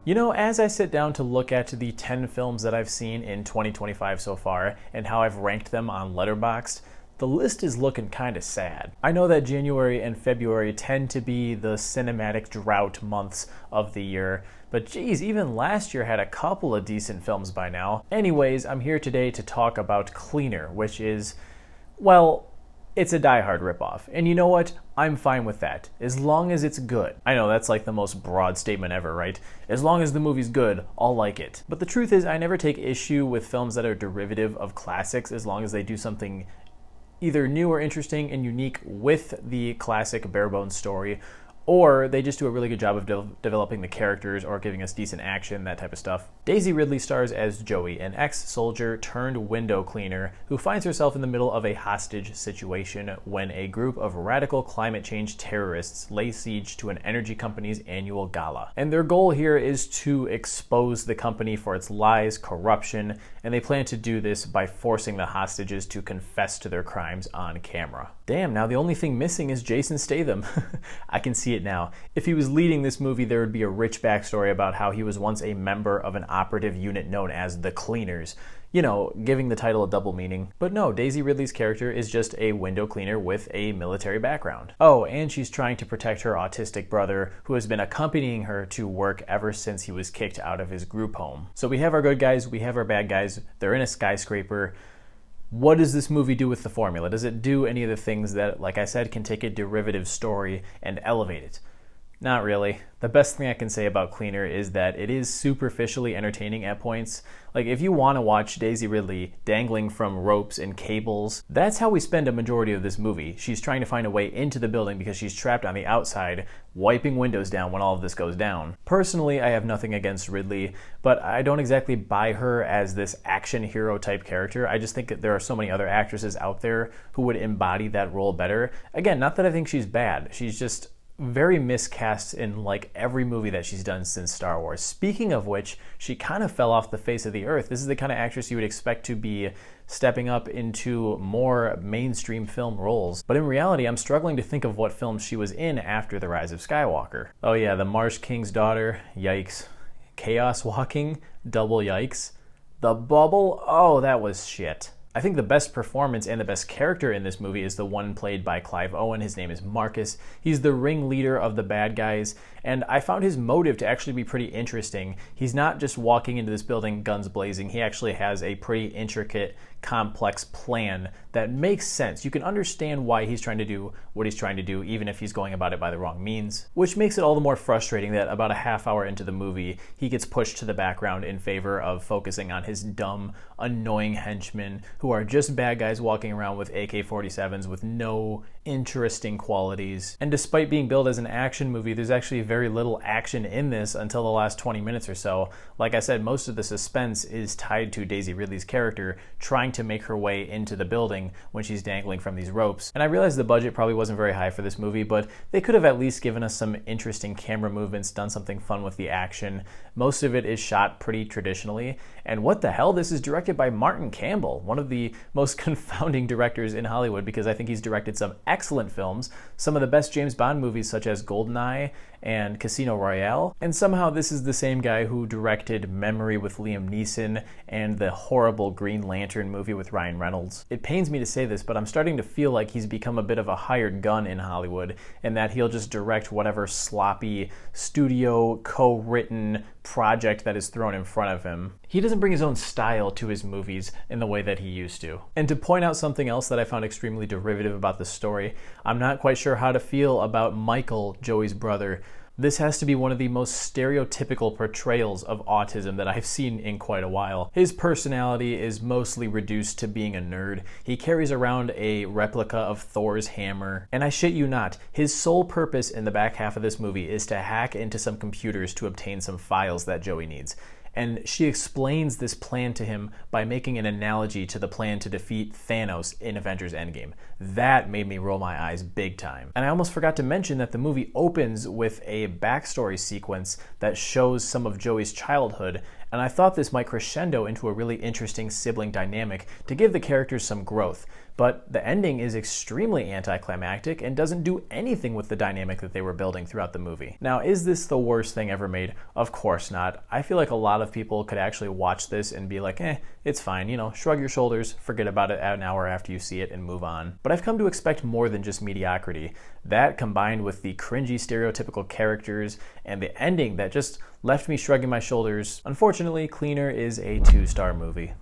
You know, as I sit down to look at the 10 films that I've seen in 2025 so far and how I've ranked them on Letterboxd, the list is looking kind of sad. I know that January and February tend to be the cinematic drought months of the year, but geez, even last year had a couple of decent films by now. Anyways, I'm here today to talk about Cleaner, which is, well, it's a Die Hard ripoff. And you know what? I'm fine with that, as long as it's good. I know that's like the most broad statement ever, right? As long as the movie's good, I'll like it. But the truth is, I never take issue with films that are derivative of classics as long as they do something either new or interesting and unique with the classic bare bones story, or they just do a really good job of developing the characters or giving us decent action, that type of stuff. Daisy Ridley stars as Joey, an ex-soldier turned window cleaner who finds herself in the middle of a hostage situation when a group of radical climate change terrorists lay siege to an energy company's annual gala. And their goal here is to expose the company for its lies, corruption, and they plan to do this by forcing the hostages to confess to their crimes on camera. Damn, now the only thing missing is Jason Statham. I can see it now. If he was leading this movie, there would be a rich backstory about how he was once a member of an operative unit known as the Cleaners. You know, giving the title a double meaning. But no, Daisy Ridley's character is just a window cleaner with a military background. Oh, and she's trying to protect her autistic brother, who has been accompanying her to work ever since he was kicked out of his group home. So we have our good guys, we have our bad guys, they're in a skyscraper. What does this movie do with the formula? Does it do any of the things that, like I said, can take a derivative story and elevate it? Not really. The best thing I can say about Cleaner is that it is superficially entertaining at points. Like, if you want to watch Daisy Ridley dangling from ropes and cables, that's how we spend a majority of this movie. She's trying to find a way into the building because she's trapped on the outside, wiping windows down when all of this goes down. Personally, I have nothing against Ridley, but I don't exactly buy her as this action hero type character. I just think that there are so many other actresses out there who would embody that role better. Again, not that I think she's bad. She's just very miscast in like every movie that she's done since Star Wars. Speaking of which, she kind of fell off the face of the earth. This is the kind of actress you would expect to be stepping up into more mainstream film roles. But in reality, I'm struggling to think of what films she was in after The Rise of Skywalker. Oh yeah, The Marsh King's Daughter, yikes. Chaos Walking, double yikes. The Bubble, oh, that was shit. I think the best performance and the best character in this movie is the one played by Clive Owen. His name is Marcus. He's the ringleader of the bad guys, and I found his motive to actually be pretty interesting. He's not just walking into this building guns blazing. He actually has a pretty intricate, complex plan that makes sense. You can understand why he's trying to do what he's trying to do, even if he's going about it by the wrong means, which makes it all the more frustrating that about a half hour into the movie, he gets pushed to the background in favor of focusing on his dumb, annoying henchmen who are just bad guys walking around with AK-47s with no interesting qualities. And despite being billed as an action movie, there's actually very little action in this until the last 20 minutes or so. Like I said, most of the suspense is tied to Daisy Ridley's character trying to make her way into the building when she's dangling from these ropes. And I realize the budget probably wasn't very high for this movie, but they could have at least given us some interesting camera movements, done something fun with the action. Most of it is shot pretty traditionally. And what the hell? This is directed by Martin Campbell, one of the most confounding directors in Hollywood, because I think he's directed some excellent films, some of the best James Bond movies such as GoldenEye and Casino Royale, and somehow this is the same guy who directed Memory with Liam Neeson and the horrible Green Lantern movie with Ryan Reynolds. It pains me to say this, but I'm starting to feel like he's become a bit of a hired gun in Hollywood, and that he'll just direct whatever sloppy studio co-written project that is thrown in front of him. He doesn't bring his own style to his movies in the way that he used to. And to point out something else that I found extremely derivative about the story, I'm not quite sure how to feel about Michael, Joey's brother. This has to be one of the most stereotypical portrayals of autism that I've seen in quite a while. His personality is mostly reduced to being a nerd. He carries around a replica of Thor's hammer. And I shit you not, his sole purpose in the back half of this movie is to hack into some computers to obtain some files that Joey needs. And she explains this plan to him by making an analogy to the plan to defeat Thanos in Avengers Endgame. That made me roll my eyes big time. And I almost forgot to mention that the movie opens with a backstory sequence that shows some of Joey's childhood and I thought this might crescendo into a really interesting sibling dynamic to give the characters some growth. But the ending is extremely anticlimactic and doesn't do anything with the dynamic that they were building throughout the movie. Now, is this the worst thing ever made? Of course not. I feel like a lot of people could actually watch this and be like, it's fine, shrug your shoulders, forget about it an hour after you see it and move on. But I've come to expect more than just mediocrity. That, combined with the cringy stereotypical characters and the ending that just left me shrugging my shoulders. Unfortunately, Cleaner is a 2-star movie.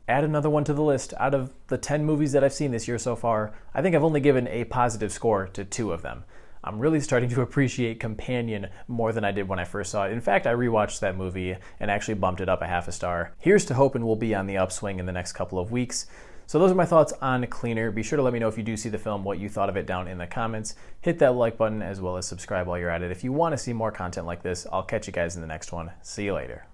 Add another one to the list. Out of the 10 movies that I've seen this year so far, I think I've only given a positive score to 2 of them. I'm really starting to appreciate Companion more than I did when I first saw it. In fact, I rewatched that movie and actually bumped it up a half a star. Here's to hoping we'll be on the upswing in the next couple of weeks. So those are my thoughts on Cleaner. Be sure to let me know if you do see the film, what you thought of it down in the comments. Hit that like button as well as subscribe while you're at it. If you want to see more content like this, I'll catch you guys in the next one. See you later.